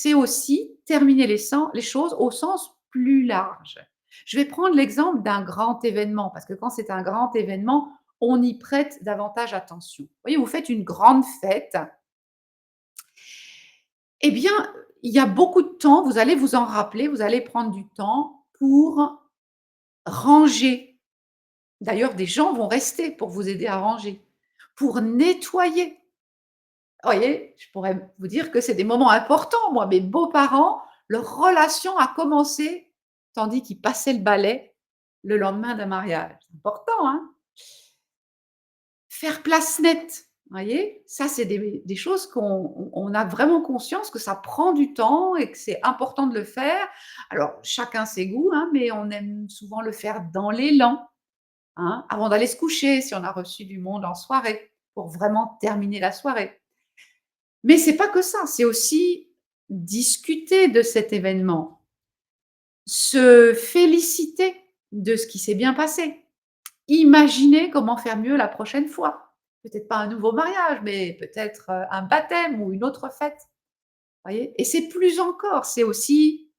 C'est aussi terminer les choses au sens plus large. Je vais prendre l'exemple d'un grand événement, parce que quand c'est un grand événement, on y prête davantage attention. Vous voyez, vous faites une grande fête, eh bien, il y a beaucoup de temps, vous allez vous en rappeler, vous allez prendre du temps pour ranger. D'ailleurs, des gens vont rester pour vous aider à ranger, pour nettoyer. Vous voyez, je pourrais vous dire que c'est des moments importants. Moi, mes beaux-parents, leur relation a commencé tandis qu'ils passaient le balai le lendemain d'un mariage. C'est important, hein? Faire place nette, vous voyez? Ça, c'est des choses qu'on a vraiment conscience que ça prend du temps et que c'est important de le faire. Alors, chacun ses goûts, hein, mais on aime souvent le faire dans l'élan, hein, avant d'aller se coucher, si on a reçu du monde en soirée, pour vraiment terminer la soirée. Mais c'est pas que ça, c'est aussi discuter de cet événement, se féliciter de ce qui s'est bien passé, imaginer comment faire mieux la prochaine fois. Peut-être pas un nouveau mariage, mais peut-être, un baptême ou une autre fête, voyez? Et c'est plus encore, c'est aussi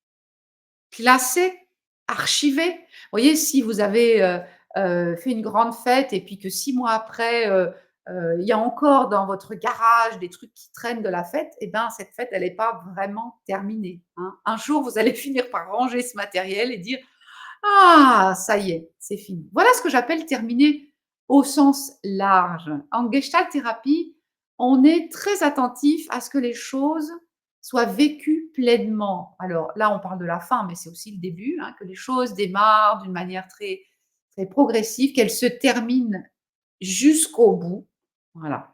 classer, archiver. Vous voyez, si vous avez, fait une grande fête et puis que 6 mois après, il y a encore dans votre garage des trucs qui traînent de la fête, et ben, cette fête, elle est pas vraiment terminée, hein. Un jour, vous allez finir par ranger ce matériel et dire: «Ah, ça y est, c'est fini». Voilà ce que j'appelle terminer au sens large. En gestalt thérapie, on est très attentif à ce que les choses soient vécues pleinement. Alors là, on parle de la fin, mais c'est aussi le début, hein, que les choses démarrent d'une manière très, très progressive, qu'elles se terminent jusqu'au bout. Voilà.